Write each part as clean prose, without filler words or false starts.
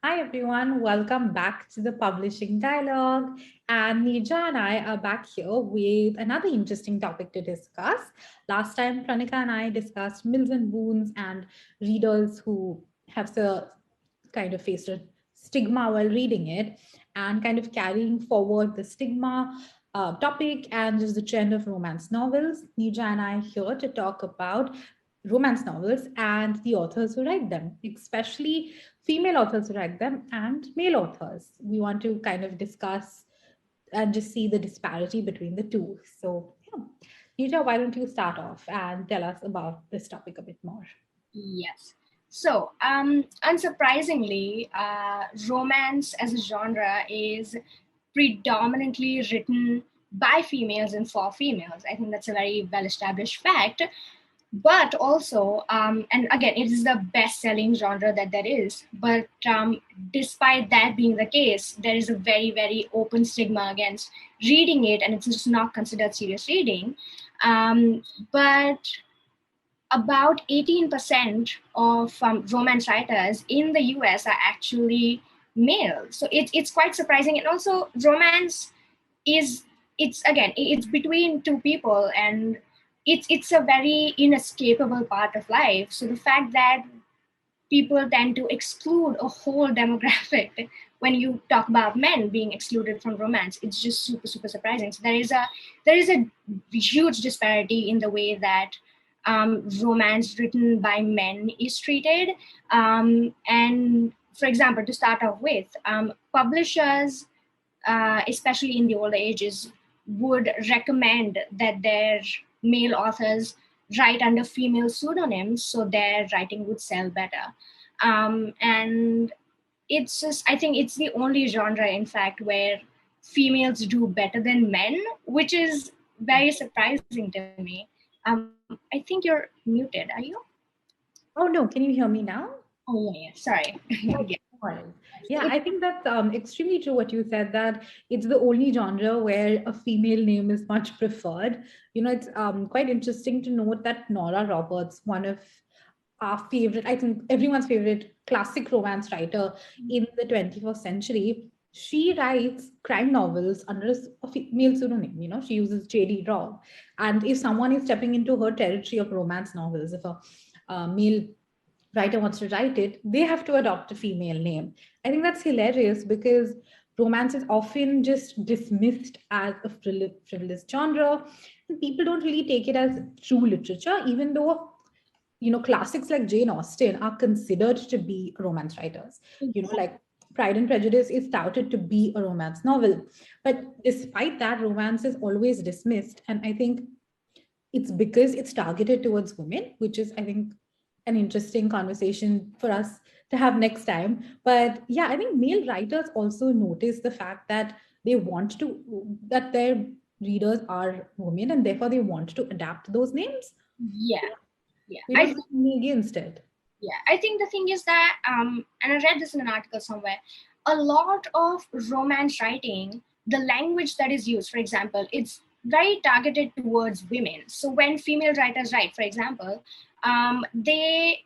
Hi everyone, welcome back to the Publishing Dialogue. And Nija and I are back here with another interesting topic to discuss. Last time, Pranika and I discussed mills and boons and readers who have kind of faced a stigma while reading it, and kind of carrying forward the stigma topic and just the trend of romance novels. Nija and I are here to talk about romance novels and the authors who write them, especially female authors who write them and male authors. We want to kind of discuss and just see the disparity between the two. So, yeah. Nita, why don't you start off and tell us about this topic a bit more? Yes. So, unsurprisingly, romance as a genre is predominantly written by females and for females. I think that's a very well established fact. But also, and again, it is the best selling genre that there is. But despite that being the case, there is a very, very open stigma against reading it, and it's just not considered serious reading. But about 18% of romance writers in the US are actually male. So it's quite surprising. And also romance is, it's between two people, and it's a very inescapable part of life. So the fact that people tend to exclude a whole demographic when you talk about men being excluded from romance, it's just super, super surprising. So there is a huge disparity in the way that romance written by men is treated. And for example, to start off with, publishers, especially in the older ages, would recommend that their male authors write under female pseudonyms so their writing would sell better. And it's just, I think it's the only genre, in fact, where females do better than men, which is very surprising to me. I think you're muted. Are you? Oh, no, can you hear me now? Oh, yeah. Sorry. Oh, Yeah. no worries. Yeah, I think that's extremely true what you said, that it's the only genre where a female name is much preferred. It's quite interesting to note that Nora Roberts, one of our favorite, I think everyone's favorite classic romance writer in the 21st century, she writes crime novels under a female pseudonym. She uses J.D. Robb. And if someone is stepping into her territory of romance novels, if a male writer wants to write it, they have to adopt a female name. I think that's hilarious because romance is often just dismissed as a frivolous genre, and people don't really take it as true literature, even though classics like Jane Austen are considered to be romance writers. Like Pride and Prejudice is touted to be a romance novel, but despite that, romance is always dismissed, and I think it's because it's targeted towards women, which is, I think, an interesting conversation for us to have next time. But yeah, I think male writers also notice the fact that that their readers are women, and therefore they want to adapt those names. Yeah. Yeah. They don't have me against it. Yeah, I think the thing is that, and I read this in an article somewhere, a lot of romance writing, the language that is used, for example, it's very targeted towards women. So when female writers write, for example, they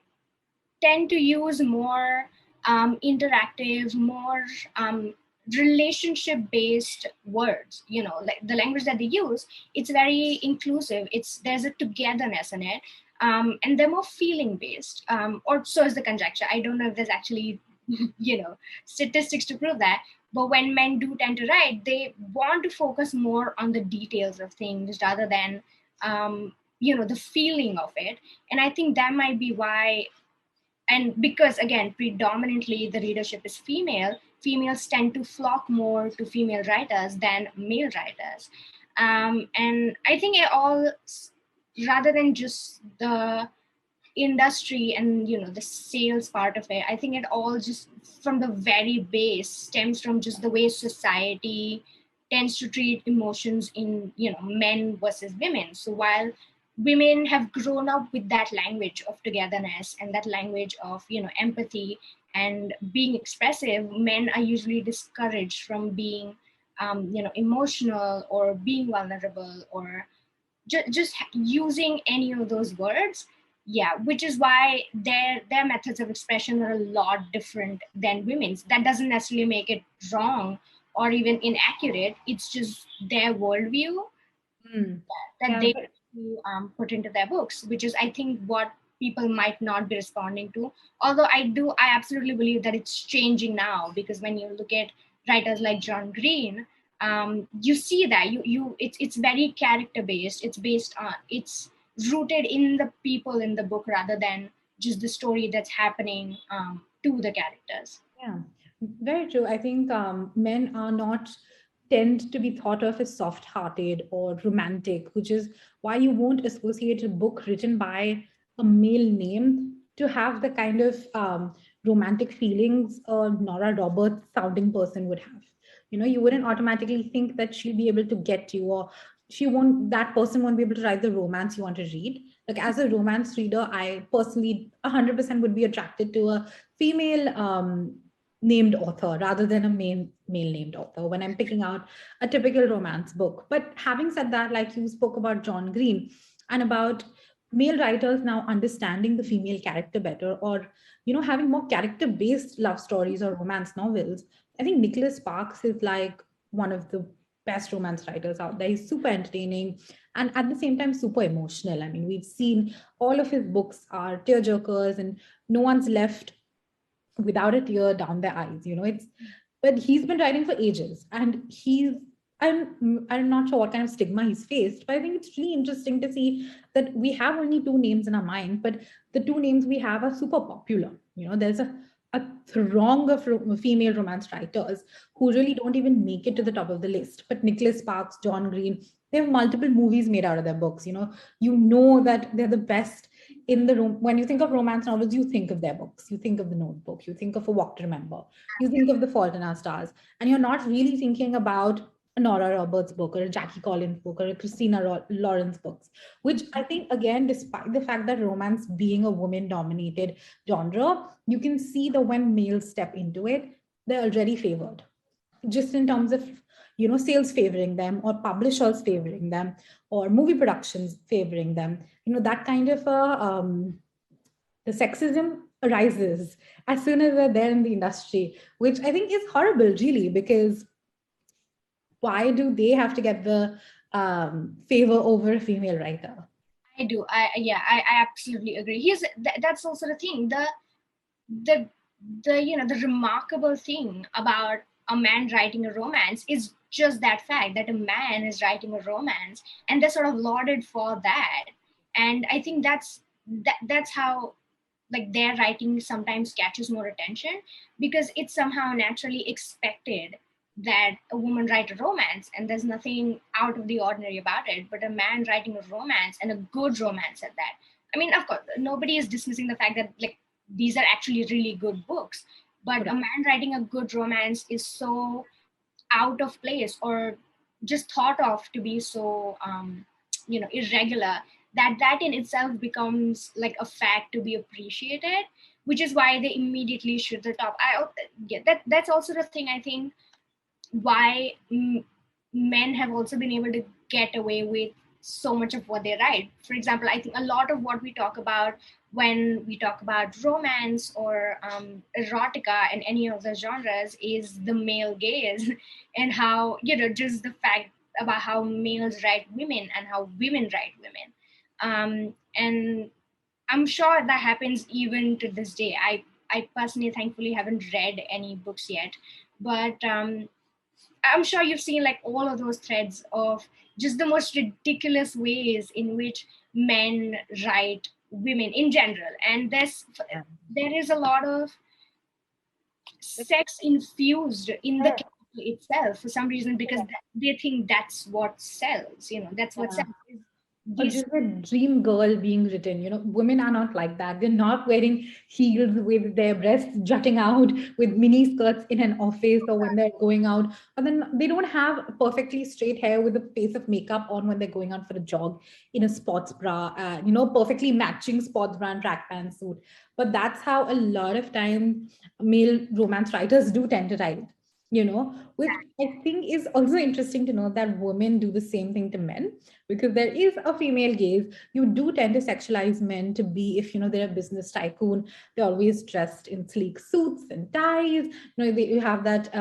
tend to use more interactive, more relationship based words. Like the language that they use, it's very inclusive. There's a togetherness in it. And they're more feeling based, or so is the conjecture. I don't know if there's actually statistics to prove that. But when men do tend to write, they want to focus more on the details of things rather than the feeling of it. And I think that might be why. And because, again, predominantly the readership is female, females tend to flock more to female writers than male writers. And I think it all, rather than just the industry and the sales part of it, I think it all just from the very base stems from just the way society tends to treat emotions in men versus women. So while women have grown up with that language of togetherness and that language of empathy and being expressive, men are usually discouraged from being emotional or being vulnerable or just using any of those words. Yeah, which is why their methods of expression are a lot different than women's. That doesn't necessarily make it wrong or even inaccurate. It's just their worldview Mm. that Yeah, they put into their books, which is, I think, what people might not be responding to. Although I absolutely believe that it's changing now, because when you look at writers like John Green, you see that it's very character based. It's based on, it's rooted in the people in the book rather than just the story that's happening to the characters. yeah, very true. I think men are not tend to be thought of as soft-hearted or romantic, which is why you won't associate a book written by a male name to have the kind of romantic feelings a Nora Roberts sounding person would have. You know, you wouldn't automatically think that she'll be able to get you, or that person won't be able to write the romance you want to read. Like as a romance reader, I personally 100% would be attracted to a female named author rather than a male named author when I'm picking out a typical romance book. But having said that, like you spoke about John Green and about male writers now understanding the female character better, or having more character based love stories or romance novels. I think Nicholas Sparks is like one of the best romance writers out there. He's super entertaining and at the same time super emotional. I mean, we've seen all of his books are tearjerkers and no one's left without a tear down their eyes. It's but he's been writing for ages, and I'm not sure what kind of stigma he's faced, but I think it's really interesting to see that we have only two names in our mind, but the two names we have are super popular. There's a throng of female romance writers who really don't even make it to the top of the list. But Nicholas Sparks, John Green, they have multiple movies made out of their books. That they're the best in the room. When you think of romance novels, you think of their books, you think of The Notebook, you think of A Walk to Remember, you think of The Fault in Our Stars, and you're not really thinking about a Nora Roberts book or a Jackie Collins book or a Christina Lawrence books, which I think, again, despite the fact that romance being a woman dominated genre, you can see that when males step into it, they're already favored, just in terms of sales favoring them, or publishers favoring them, or movie productions favoring them. That kind of the sexism arises as soon as they're there in the industry, which I think is horrible, really, because why do they have to get the favor over a female writer? I do. I absolutely agree. That's also the thing. The the remarkable thing about a man writing a romance is just that fact that a man is writing a romance, and they're sort of lauded for that. And I think that's how, like, their writing sometimes catches more attention, because it's somehow naturally expected that a woman write a romance, and there's nothing out of the ordinary about it. But a man writing a romance, and a good romance at that. I mean, of course, nobody is dismissing the fact that, like, these are actually really good books, but a man writing a good romance is so out of place, or just thought of to be so irregular, that in itself becomes like a fact to be appreciated, which is why they immediately shoot the top. Yeah, that's also the thing, I think, why men have also been able to get away with so much of what they write. For example, I think a lot of what we talk about when we talk about romance or erotica and any of the genres is the male gaze and how, just the fact about how males write women and how women write women. And I'm sure that happens even to this day. I personally, thankfully, haven't read any books yet, but I'm sure you've seen, like, all of those threads of just the most ridiculous ways in which men write women in general. And there is a lot of sex infused in the character itself for some reason, because they think that's what sells. That's what sells. Or just a dream girl being written. Women are not like that. They're not wearing heels with their breasts jutting out with mini skirts in an office or when they're going out. But then they don't have perfectly straight hair with a face of makeup on when they're going out for a jog in a sports bra, perfectly matching sports bra and track pants suit. But that's how a lot of time male romance writers do tend to write. which I think is also interesting to know that women do the same thing to men, because there is a female gaze. You do tend to sexualize men to be, if they're a business tycoon, they're always dressed in sleek suits and ties. You have that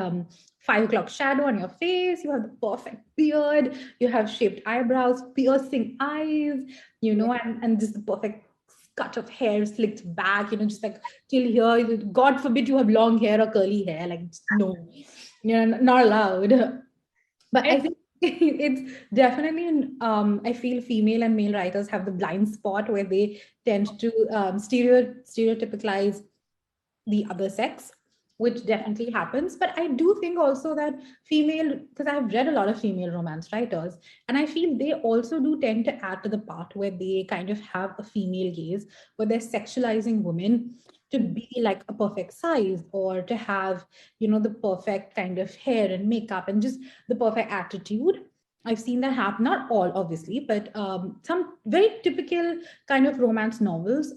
5 o'clock shadow on your face, you have the perfect beard, you have shaped eyebrows, piercing eyes, Yeah. and just the perfect cut of hair slicked back, just like till here. God forbid you have long hair or curly hair, like no, not allowed. But I And think it's definitely I feel female and male writers have the blind spot where they tend to stereotypicalize the other sex, which definitely happens. But I do think also that female, because I've read a lot of female romance writers, and I feel they also do tend to add to the part where they kind of have a female gaze, where they're sexualizing women to be like a perfect size, or to have, the perfect kind of hair and makeup and just the perfect attitude. I've seen that happen, not all obviously, but some very typical kind of romance novels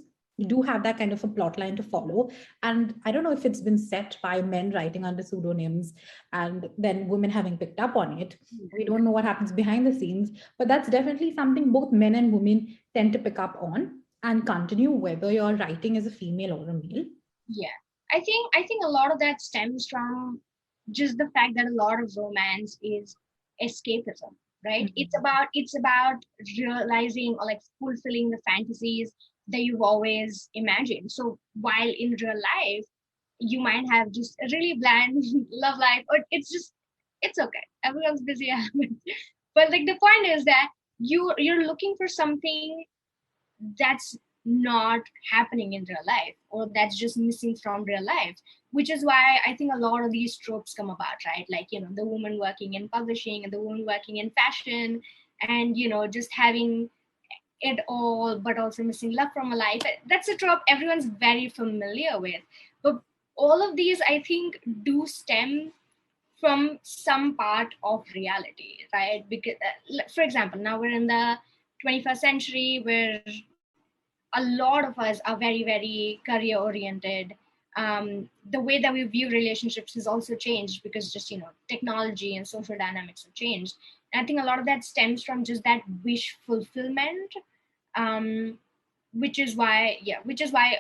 do have that kind of a plot line to follow. And I don't know if it's been set by men writing under pseudonyms and then women having picked up on it. We don't know what happens behind the scenes, but that's definitely something both men and women tend to pick up on and continue, whether you're writing as a female or a male. yeah, I think a lot of that stems from just the fact that a lot of romance is escapism, right? it's Mhm. about it's about realizing or like fulfilling the fantasies that you've always imagined. So while in real life you might have just a really bland love life, or it's okay, everyone's busy. But like the point is that you're looking for something that's not happening in real life, or that's just missing from real life, which is why I think a lot of these tropes come about, right? Like, the woman working in publishing and the woman working in fashion, and just having it all but also missing love from a life. That's a trope everyone's very familiar with. But all of these, I think, do stem from some part of reality, right? Because for example, now we're in the 21st century, where a lot of us are very, very career oriented. The way that we view relationships has also changed, because just technology and social dynamics have changed. And I think a lot of that stems from just that wish fulfillment, um, which is why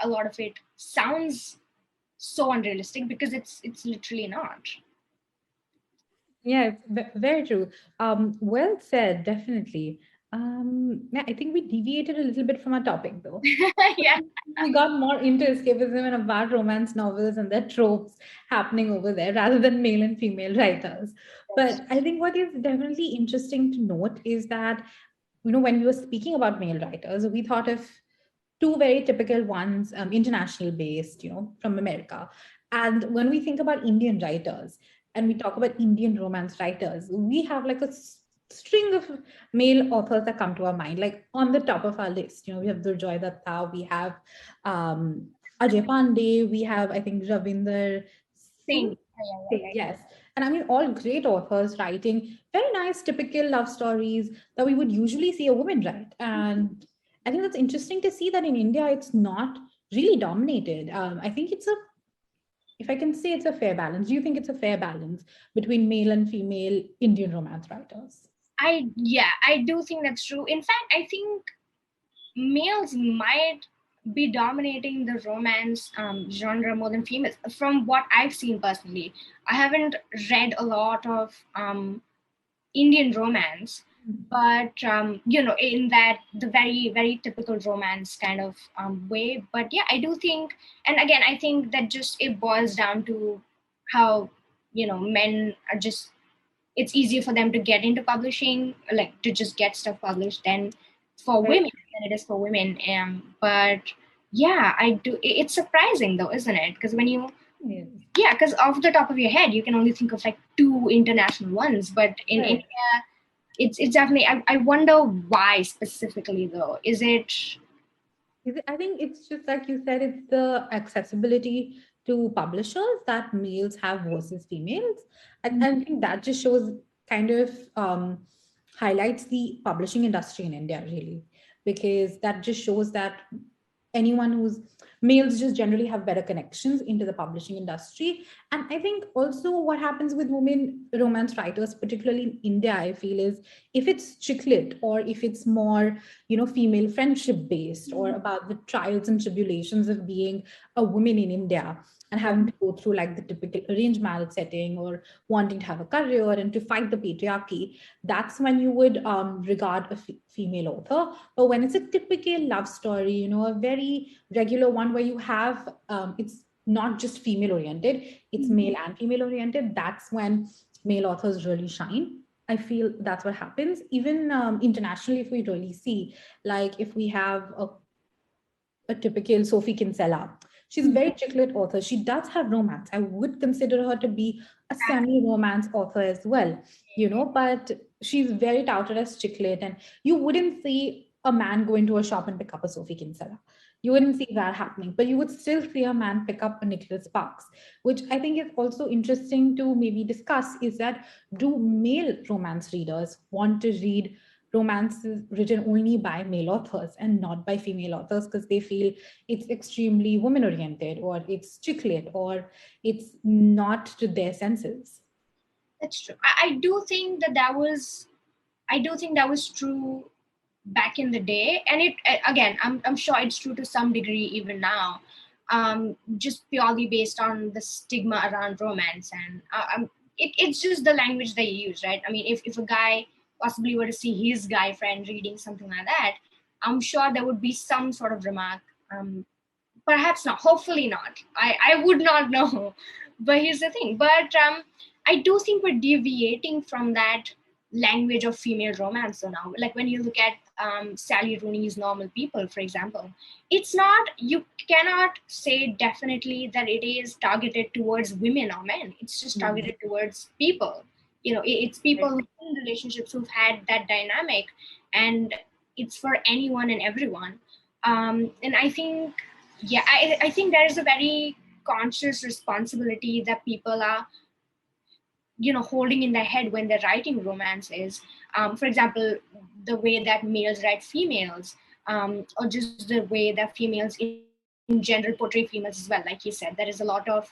a lot of it sounds so unrealistic, because it's literally not. Yeah, it's very true. Well said, definitely. Yeah, I think we deviated a little bit from our topic though. Yeah. We got more into escapism and about romance novels and their tropes happening over there rather than male and female writers. But I think what is definitely interesting to note is that, when we were speaking about male writers, we thought of two very typical ones, international based, from America. And when we think about Indian writers and we talk about Indian romance writers, we have like a string of male authors that come to our mind, like on the top of our list. We have Durjoy Datta, we have um, Ajay Pandey, we have, I think, Ravinder Singh. Thing. Yeah, yeah, Singh, yes. And I mean, all great authors writing very nice, typical love stories that we would usually see a woman write. And I think that's interesting to see that in India, it's not really dominated. I think if I can say, it's a fair balance. Do you think it's a fair balance between male and female Indian romance writers? I do think that's true. In fact, I think males might be dominating the romance genre more than females, from what I've seen personally. I haven't read a lot of Indian romance, but in that the very, very typical romance kind of way. But yeah, I do think, and again, I think that just it boils down to how men are just, it's easier for them to get into publishing, like to just get stuff published, than for Right. women than it is for women. But yeah, I do. It's surprising though, isn't it? Because when you, Yes. yeah, because off the top of your head, you can only think of like two international ones, but in Right. India, it's definitely. I wonder why specifically though. Is it? I think it's just like you said, it's the accessibility to publishers that males have versus females. And I think that just shows kind of highlights the publishing industry in India, really, because that just shows that anyone who's males just generally have better connections into the publishing industry. And I think also what happens with women romance writers, particularly in India, I feel is if it's chick lit or if it's more, female friendship based or about the trials and tribulations of being a woman in India and having to go through like the typical arranged marriage setting or wanting to have a career and to fight the patriarchy, that's when you would regard a female author. But when it's a typical love story, a very regular one where you have, it's not just female oriented, it's male and female oriented, that's when male authors really shine. I feel that's what happens. Even internationally, if we really see, like if we have a typical Sophie Kinsella. She's a very chick lit author. She does have romance. I would consider her to be a semi-romance author as well, but she's very touted as chick lit. And you wouldn't see a man go into a shop and pick up a Sophie Kinsella. You wouldn't see that happening, but you would still see a man pick up a Nicholas Sparks, which I think is also interesting to maybe discuss is that do male romance readers want to read romances written only by male authors and not by female authors because they feel it's extremely women oriented or it's chick lit or it's not to their senses? That's true. I do think that was true back in the day, and it again, I'm sure it's true to some degree even now, just purely based on the stigma around romance, and it's just the language they use, right? I mean, if a guy possibly were to see his guy friend reading something like that, I'm sure there would be some sort of remark. Perhaps not, hopefully not. I would not know. But here's the thing. But I do think we're deviating from that language of female romance. So now, like when you look at Sally Rooney's Normal People, for example, it's not, you cannot say definitely that it is targeted towards women or men. It's just targeted towards people. It's people in relationships who've had that dynamic, and it's for anyone and everyone. And I think, I think there is a very conscious responsibility that people are holding in their head when they're writing romances. For example, the way that males write females, or just the way that females in general portray females as well. Like you said, there's a lot of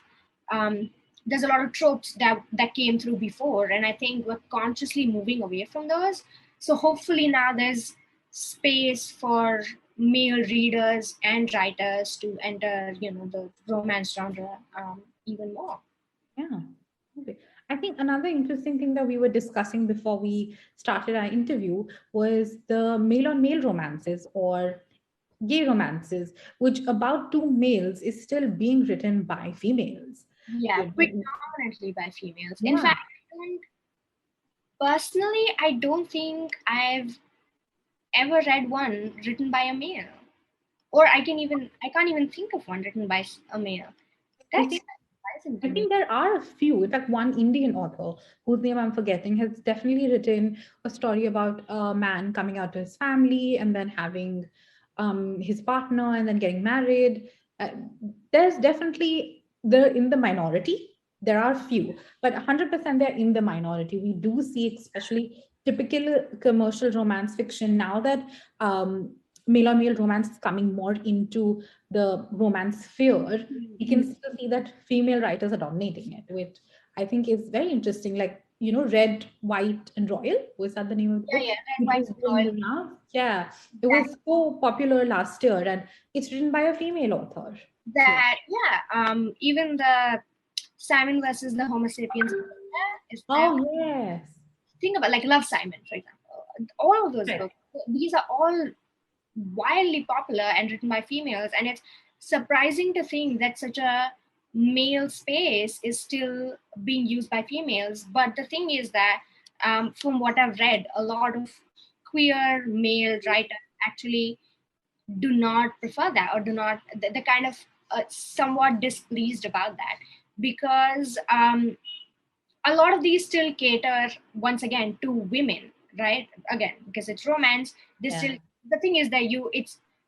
tropes that came through before, and I think we're consciously moving away from those. So hopefully now there's space for male readers and writers to enter the romance genre even more. Yeah. Okay. I think another interesting thing that we were discussing before we started our interview was the male on male romances or gay romances, which about two males is still being written by females. Yeah, predominantly by females. In fact, I don't think I've ever read one written by a male, or I can't even think of one written by a male. I think there are a few. In fact, one Indian author whose name I'm forgetting has definitely written a story about a man coming out to his family and then having his partner and then getting married. There's definitely, they're in the minority. There are few, but 100% they're in the minority. We do see, especially typical commercial romance fiction now that male on male romance is coming more into the romance sphere. We can still see that female writers are dominating it, which I think is very interesting. Like, Red, White, and Royal. Was that the name of the book? Yeah, Red, White, and Royal. Yeah, it was so popular last year, and it's written by a female author. Even the Simon versus the Homo sapiens. Yes. Think about like Love, Simon, for example. All of those books. These are all wildly popular and written by females, and it's surprising to think that such a male space is still being used by females. But the thing is that from what I've read, a lot of queer male writers actually do not prefer that, or do not, the kind of somewhat displeased about that, because a lot of these still cater once again to women, right? Again, because it's romance, still, the thing is that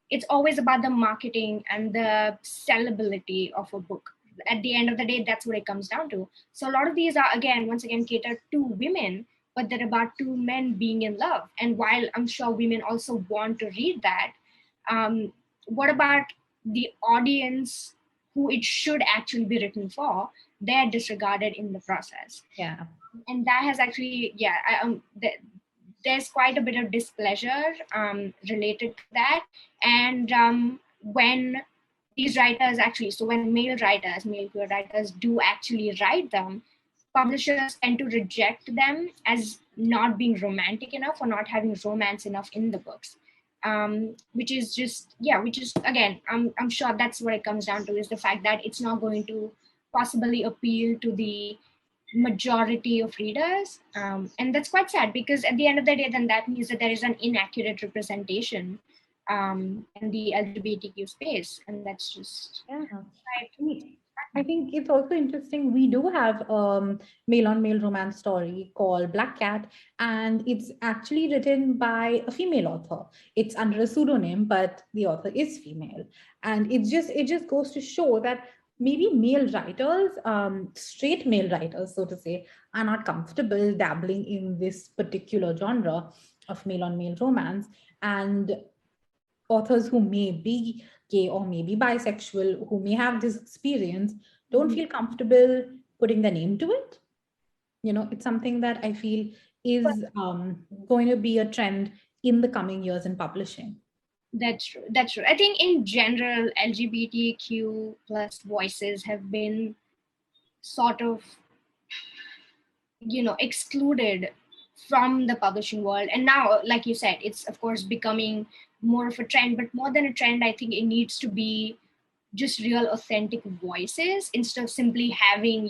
it's always about the marketing and the sellability of a book. At the end of the day, that's what it comes down to. So a lot of these are once again catered to women, but they're about two men being in love. And while I'm sure women also want to read that, what about the audience who it should actually be written for, they're disregarded in the process. Yeah. And that has actually, there's quite a bit of displeasure related to that. And when these writers actually, so when male queer writers do actually write them, publishers tend to reject them as not being romantic enough or not having romance enough in the books. Which is just, which is, again, I'm sure that's what it comes down to, is the fact that it's not going to possibly appeal to the majority of readers. And that's quite sad, because at the end of the day, then that means that there is an inaccurate representation in the LGBTQ space. And that's just Yeah. right. I think it's also interesting. We do have male on male romance story called Black Cat, and it's actually written by a female author. It's under a pseudonym, but the author is female. And it just goes to show that maybe male writers, straight male writers, so to say, are not comfortable dabbling in this particular genre of male on male romance. And authors who may be gay or maybe bisexual, who may have this experience, don't feel comfortable putting their name to it. It's something that I feel is going to be a trend in the coming years in publishing. That's true. That's true. I think in general, LGBTQ plus voices have been sort of, excluded from the publishing world. And now, like you said, it's of course becoming more of a trend, but more than a trend, I think it needs to be just real authentic voices instead of simply having,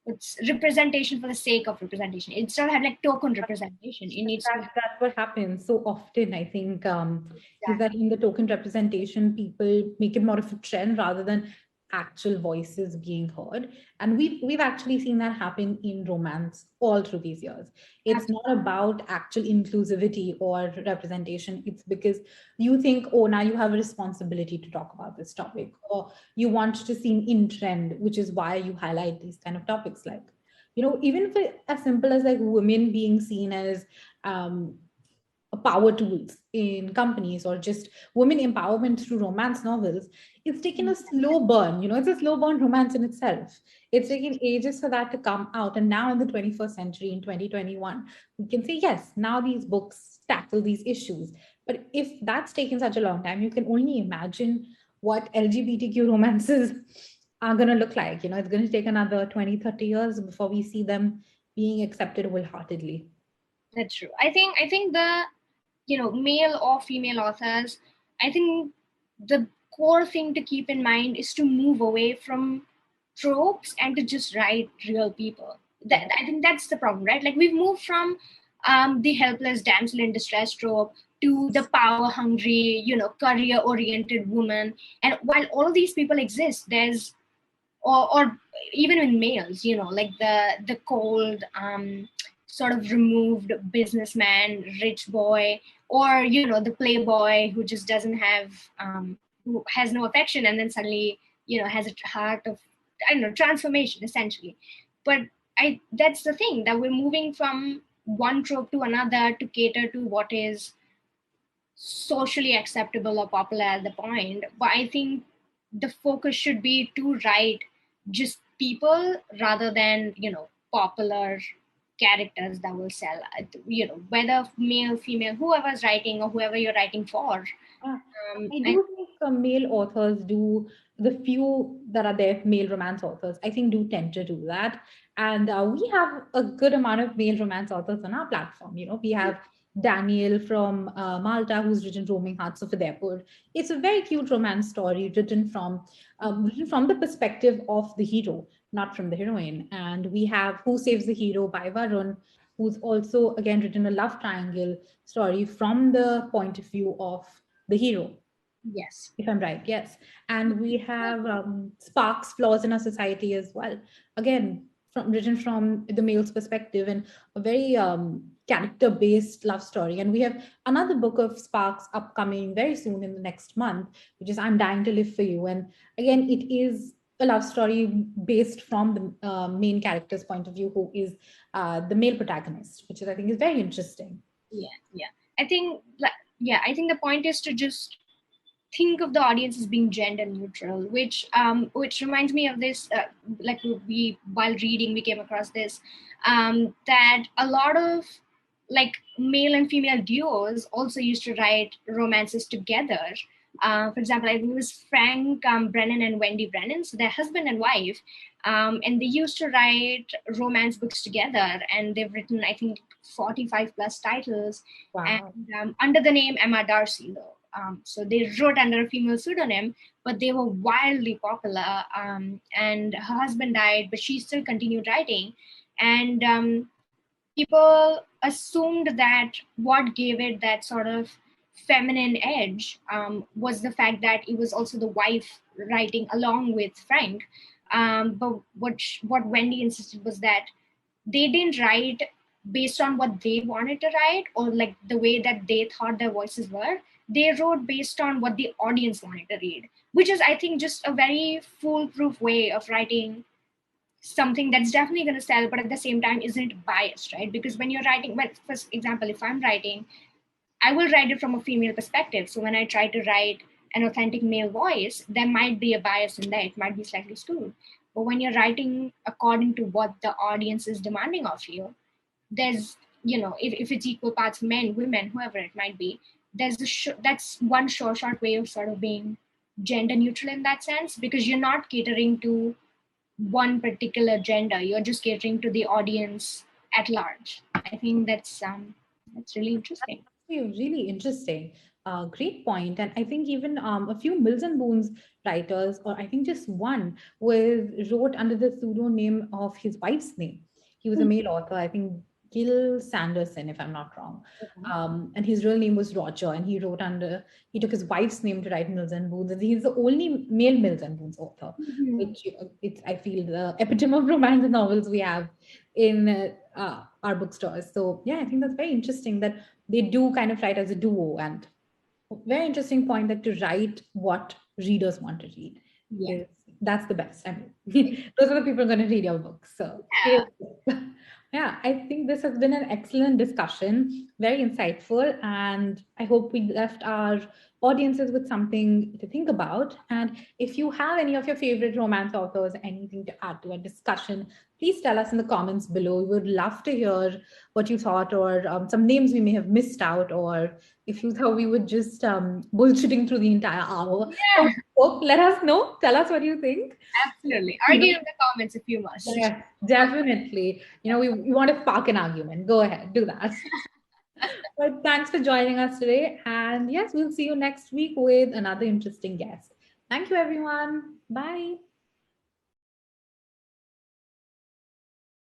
it's representation for the sake of representation. Instead of having like token representation, it needs to be. That's what happens so often, I think, is that in the token representation, people make it more of a trend rather than actual voices being heard. And we've actually seen that happen in romance all through these years. It's not about actual inclusivity or representation. It's because you think, oh, now you have a responsibility to talk about this topic, or you want to seem in trend, which is why you highlight these kind of topics, like, even if it, as simple as like women being seen as power tools in companies, or just women empowerment through romance novels, it's taken a slow burn. It's a slow burn romance in itself. It's taken ages for that to come out. And now in the 21st century, in 2021, we can say, yes, now these books tackle these issues. But if that's taken such a long time, you can only imagine what LGBTQ romances are going to look like. It's going to take another 20, 30 years before we see them being accepted wholeheartedly. That's true. I think the, male or female authors, I think the core thing to keep in mind is to move away from tropes and to just write real people. That, I think that's the problem, right? Like we've moved from the helpless damsel in distress trope to the power hungry, career oriented woman. And while all of these people exist, there's, or even in males, like the cold, sort of removed businessman, rich boy, or the playboy who just doesn't have, who has no affection, and then suddenly has a heart of, I don't know, transformation essentially. But that's the thing, that we're moving from one trope to another to cater to what is socially acceptable or popular at the point. But I think the focus should be to write just people rather than popular characters that will sell, whether male, female, whoever's writing or whoever you're writing for. I do think male authors do, the few that are there, male romance authors, I think do tend to do that. And we have a good amount of male romance authors on our platform. We have Daniel from Malta, who's written Roaming Hearts of Udaipur. It's a very cute romance story written from the perspective of the hero, not from the heroine. And we have Who Saves the Hero by Varun, who's also again written a love triangle story from the point of view of the hero, Yes. if I'm right. Yes. And we have Sparks, Flaws in Our Society as well. Again, written from the male's perspective, and a very character-based love story. And we have another book of Sparks upcoming very soon in the next month, which is I'm Dying to Live for You. And again, it is a love story based from the main character's point of view, who is the male protagonist, which I think is very interesting. Yeah. I think, I think the point is to just think of the audience as being gender neutral, which reminds me of this. Like we while reading, we came across this, that a lot of like male and female duos also used to write romances together. For example, I think it was Frank Brennan and Wendy Brennan, so they're husband and wife, and they used to write romance books together, and they've written, I think, 45 plus titles, and Wow. under the name Emma Darcy, though. So they wrote under a female pseudonym, but they were wildly popular. And her husband died, but she still continued writing. And people assumed that what gave it that sort of feminine edge was the fact that it was also the wife writing along with Frank. But what Wendy insisted was that they didn't write based on what they wanted to write or like the way that they thought their voices were. They wrote based on what the audience wanted to read, which is, I think, just a very foolproof way of writing something that's definitely going to sell, but at the same time isn't biased, right? Because when you're writing, well, for example, if I'm writing, I will write it from a female perspective. So when I try to write an authentic male voice, there might be a bias in there. It might be slightly skewed. But when you're writing according to what the audience is demanding of you, there's, if it's equal parts men, women, whoever it might be, there's that's one short way of sort of being gender neutral in that sense, because you're not catering to one particular gender, you're just catering to the audience at large. I think that's really interesting. Really interesting. Great point. And I think even a few Mills and Boons writers, or I think just one, wrote under the pseudonym of his wife's name. He was a male author, I think Gil Sanderson, if I'm not wrong. Okay. And his real name was Roger, and he took his wife's name to write Mills and Boons. And he's the only male Mills and Boons author, Mhm. which it's, I feel, the epitome of romance novels we have in our bookstores. So yeah, I think that's very interesting that they do kind of write as a duo, and very interesting point that to write what readers want to read Yeah. is that's the best. I mean, those are the people going to read your book. So Yeah. yeah, I think this has been an excellent discussion, very insightful, and I hope we left our audiences with something to think about. And if you have any of your favorite romance authors, anything to add to our discussion, please tell us in the comments below. We would love to hear what you thought, or some names we may have missed out, or if you thought we were just bullshitting through the entire hour. Yeah, Let us know. Tell us what you think. absolutely. You Argue know, in the comments if you must. yeah, definitely. We want to spark an argument. Go ahead, do that. But thanks for joining us today. And yes, we'll see you next week with another interesting guest. Thank you, everyone. Bye.